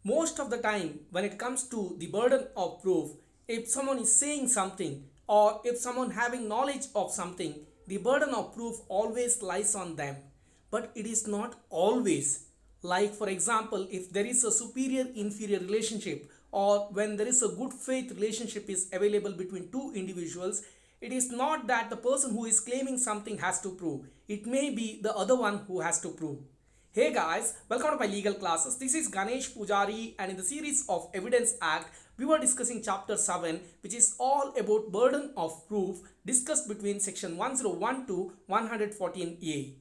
Most of the time, when it comes to the burden of proof, if someone is saying something or if someone having knowledge of something, the burden of proof always lies on them. But it is not always. Like, for example, if there is a superior inferior relationship or when there is a good faith relationship is available between two individuals, it is not that the person who is claiming something has to prove. It may be the other one who has to prove. Hey guys, welcome to my legal classes. This is Ganesh Pujari, and in the series of Evidence Act, we were discussing chapter 7, which is all about burden of proof discussed between section 101 to 114A.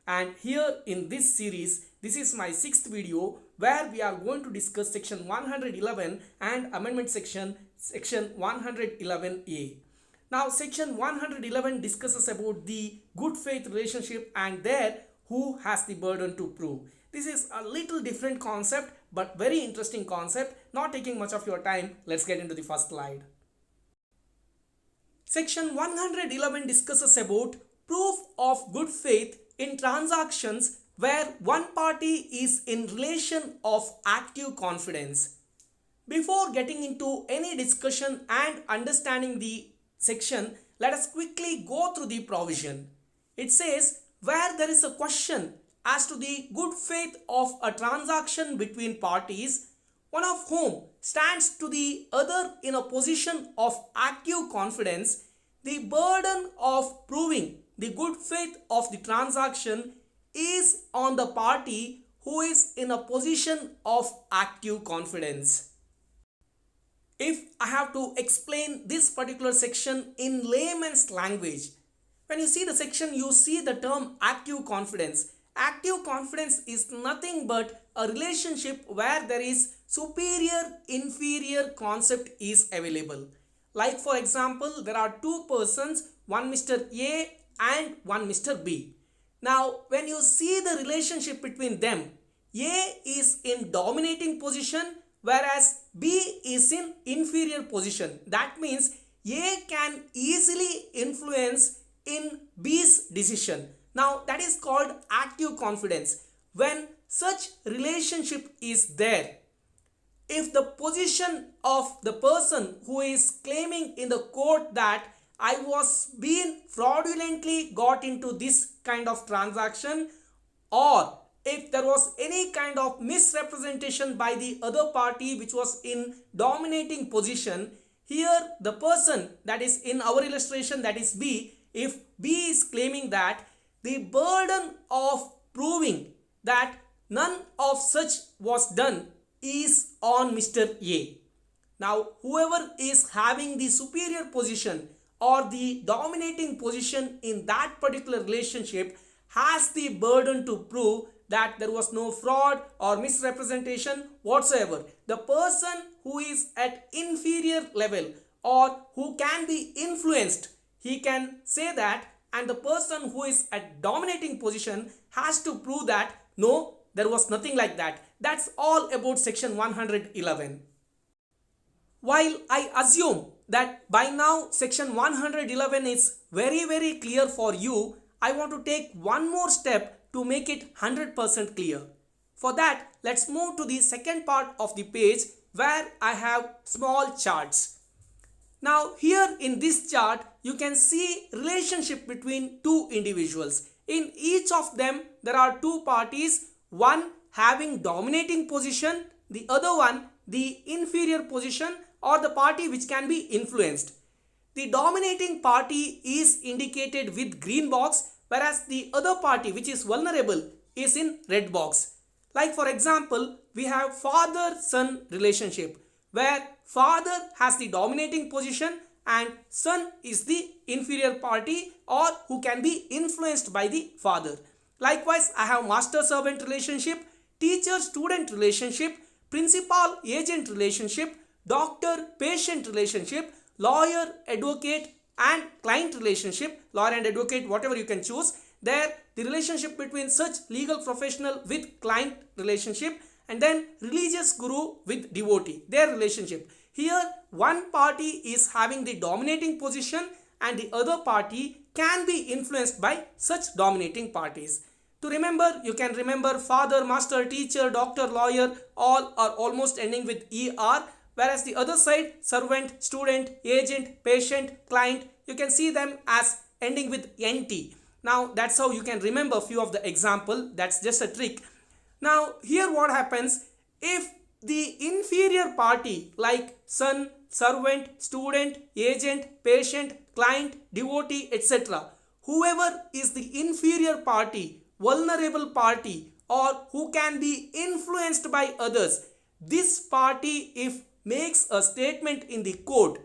And here in this series, this is my 6th video where we are going to discuss section 111 and amendment section 111A. Now section 111 discusses about the good faith relationship and there who has the burden to prove. This is a little different concept but very interesting concept. Not taking much of your time, let's get into the first slide. Section 111 discusses about proof of good faith in transactions where one party is in relation of active confidence. Before getting into any discussion and understanding the section, let us quickly go through the provision. It says, where there is a question as to the good faith of a transaction between parties, one of whom stands to the other in a position of active confidence, the burden of proving the good faith of the transaction is on the party who is in a position of active confidence. If I have to explain this particular section in layman's language, when you see the section, you see the term active confidence. Active confidence is nothing but a relationship where there is superior-inferior concept is available. Like for example, there are two persons, one Mr. A and one Mr. B. Now, when you see the relationship between them, A is in dominating position whereas B is in inferior position. That means A can easily influence in B's decision. Now that is called active confidence. When such relationship is there, if the position of the person who is claiming in the court that I was being fraudulently got into this kind of transaction, or if there was any kind of misrepresentation by the other party which was in dominating position, here the person that is in our illustration, that is B, if B is claiming that the burden of proving that none of such was done is on Mr. A. Now whoever is having the superior position or the dominating position in that particular relationship has the burden to prove that there was no fraud or misrepresentation whatsoever. The person who is at inferior level or who can be influenced, he can say that, and the person who is at dominating position has to prove that no, there was nothing like that. That's all about section 111. While I assume that by now section 111 is very clear for you, I want to take one more step to make it 100% clear. For that, let's move to the second part of the page where I have small charts. Now here in this chart, you can see relationship between two individuals. In each of them, there are two parties, one having dominating position, the other one the inferior position or the party which can be influenced. The dominating party is indicated with green box, whereas the other party which is vulnerable is in red box. Like for example, we have father-son relationship where father has the dominating position and son is the inferior party or who can be influenced by the father. Likewise, I have master-servant relationship, teacher-student relationship, principal-agent relationship, doctor-patient relationship, lawyer-advocate and client relationship, lawyer and advocate, whatever you can choose. There, the relationship between such legal professional with client relationship, and then religious guru with devotee, their relationship. Here, one party is having the dominating position and the other party can be influenced by such dominating parties. To remember, you can remember father, master, teacher, doctor, lawyer, all are almost ending with ER, whereas the other side, servant, student, agent, patient, client, you can see them as ending with NT. Now that's how you can remember few of the example. That's just a trick. Now here what happens, if the inferior party like son, servant, student, agent, patient, client, devotee, etc., whoever is the inferior party, vulnerable party, or who can be influenced by others, this party if makes a statement in the court,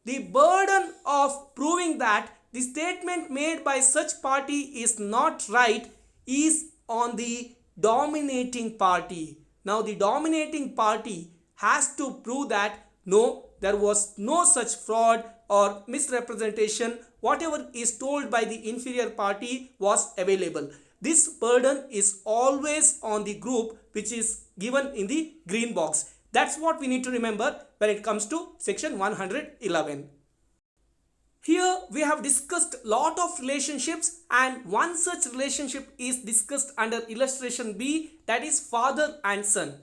the burden of proving that the statement made by such party is not right is on the dominating party. Now the dominating party has to prove that no, there was no such fraud or misrepresentation, whatever is told by the inferior party was available. This burden is always on the group which is given in the green box. That's what we need to remember when it comes to section 111. Here we have discussed lot of relationships, and one such relationship is discussed under illustration B, that is father and son.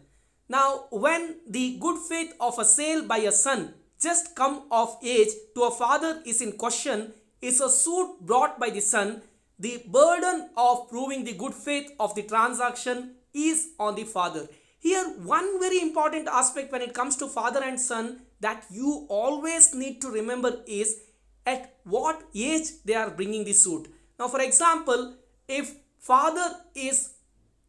Now when the good faith of a sale by a son just come of age to a father is in question, is a suit brought by the son, the burden of proving the good faith of the transaction is on the father. Here one very important aspect when it comes to father and son that you always need to remember is at what age they are bringing the suit. Now for example, if father is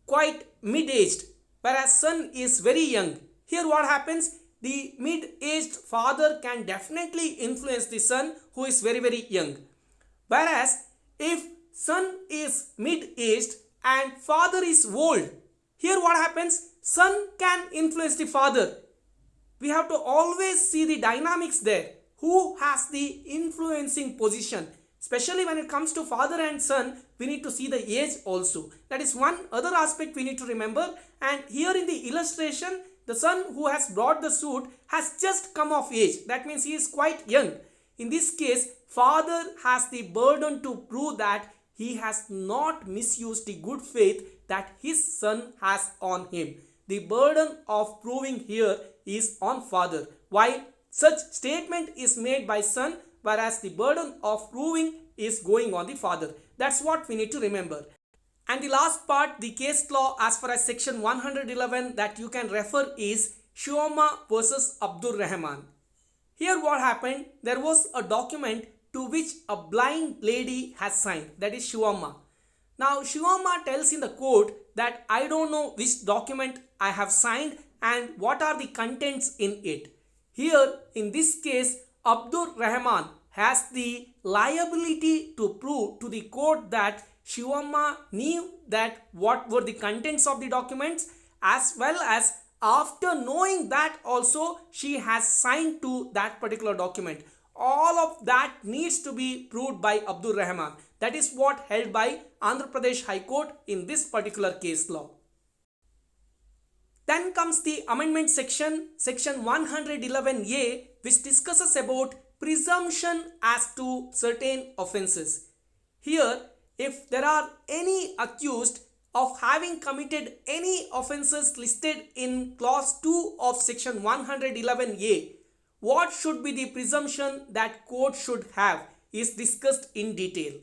quite mid-aged whereas son is very young, here what happens, the mid-aged father can definitely influence the son who is very young. Whereas if son is mid-aged and father is old, here what happens, son can influence the father. We have to always see the dynamics there. Who has the influencing position? Especially when it comes to father and son, we need to see the age also. That is one other aspect we need to remember. And here in the illustration, the son who has brought the suit has just come of age. That means he is quite young. In this case, father has the burden to prove that he has not misused the good faith that his son has on him. The burden of proving here is on father, while such statement is made by son, whereas the burden of proving is going on the father. That's what we need to remember. And the last part, the case law as far as section 111 that you can refer is Shioma versus Abdur Rahman. Here what happened, there was a document to which a blind lady has signed, that is Shioma. Now Shioma tells in the court that I don't know which document I have signed and what are the contents in it. Here in this case, Abdur Rahman has the liability to prove to the court that Shioma knew that what were the contents of the documents, as well as after knowing that also she has signed to that particular document. All of that needs to be proved by Abdur Rahman. That is what held by Andhra Pradesh High Court in this particular case law. Then comes the amendment section, section 111A, which discusses about presumption as to certain offences. Here, if there are any accused of having committed any offences listed in clause 2 of section 111A, what should be the presumption that court should have is discussed in detail.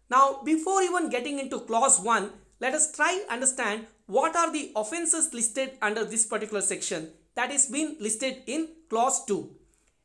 Now, before even getting into clause 1, let us try understand what are the offences listed under this particular section that is been listed in clause 2.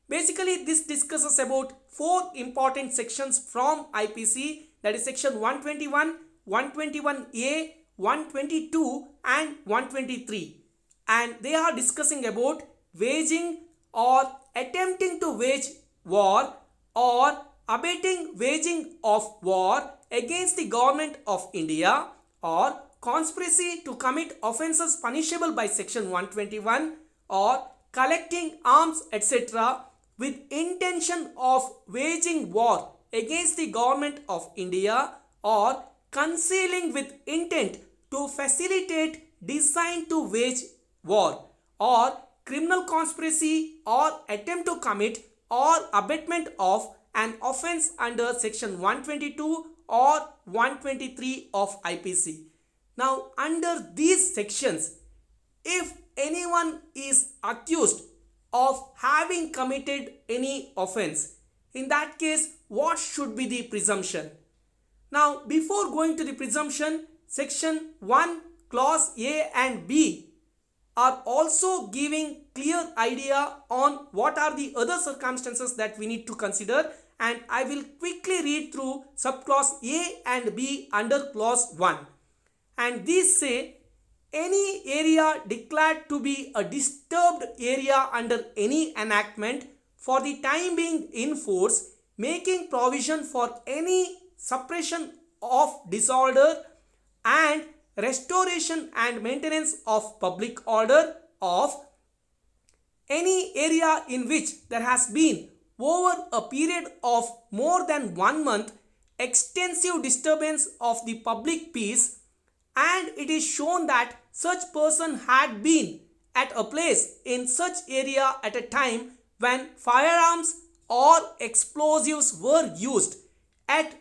Basically, this discusses about 4 important sections from IPC, that is section 121, 121A, 122 and 123. And they are discussing about waging or attempting to wage war or abetting waging of war against the government of India, or conspiracy to commit offences punishable by section 121, or collecting arms etc. with intention of waging war against the government of India, or concealing with intent to facilitate design to wage war, or criminal conspiracy or attempt to commit or abetment of an offence under section 122 or 123 of IPC. Now, under these sections, if anyone is accused of having committed any offense, in that case, what should be the presumption? Now, before going to the presumption, section 1, clause A and B are also giving clear idea on what are the other circumstances that we need to consider, and I will quickly read through subclause A and B under clause 1. And these say any area declared to be a disturbed area under any enactment for the time being in force, making provision for any suppression of disorder and restoration and maintenance of public order of any area in which there has been over a period of more than 1 month extensive disturbance of the public peace, and it is shown that such person had been at a place in such area at a time when firearms or explosives were used at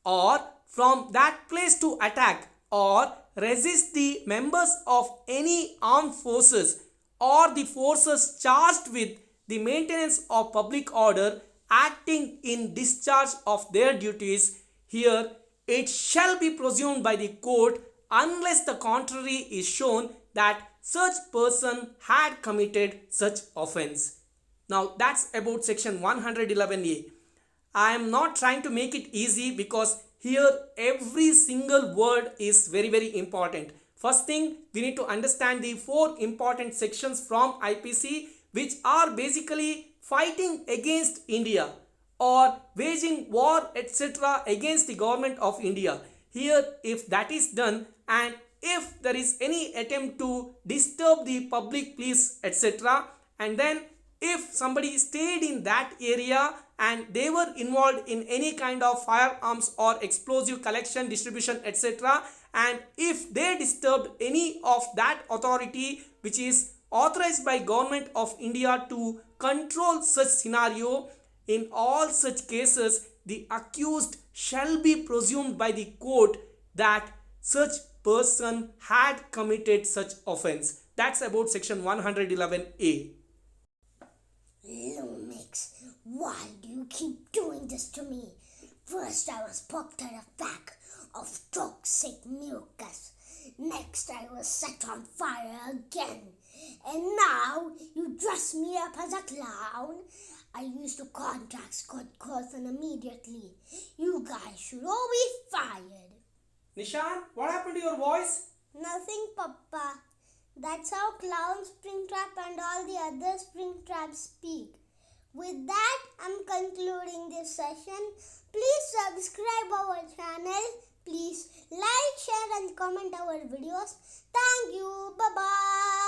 or from that place to attack or resist the members of any armed forces or the forces charged with the maintenance of public order acting in discharge of their duties. Here it shall be presumed by the court unless the contrary is shown that such person had committed such offense. Now that's about section 111A. I am not trying to make it easy because here every single word is very important. First thing, we need to understand the 4 important sections from IPC which are basically fighting against India or waging war etc. against the government of India. Here if that is done and if there is any attempt to disturb the public peace etc., and then if somebody stayed in that area and they were involved in any kind of firearms or explosive collection, distribution etc., and if they disturbed any of that authority which is authorized by government of India to control such scenario, in all such cases the accused shall be presumed by the court that such person had committed such offense. That's about section 111A. Lumix, why do you keep doing this to me? First I was poked at a pack of toxic mucus. Next I was set on fire again. And now you dress me up as a clown? I used to contact Scott Cawthon immediately. You guys should all be fired. Nishan, what happened to your voice? Nothing, Papa. That's how Clown, Springtrap and all the other Springtraps speak. With that, I'm concluding this session. Please subscribe our channel. Please like, share and comment our videos. Thank you. Bye-bye.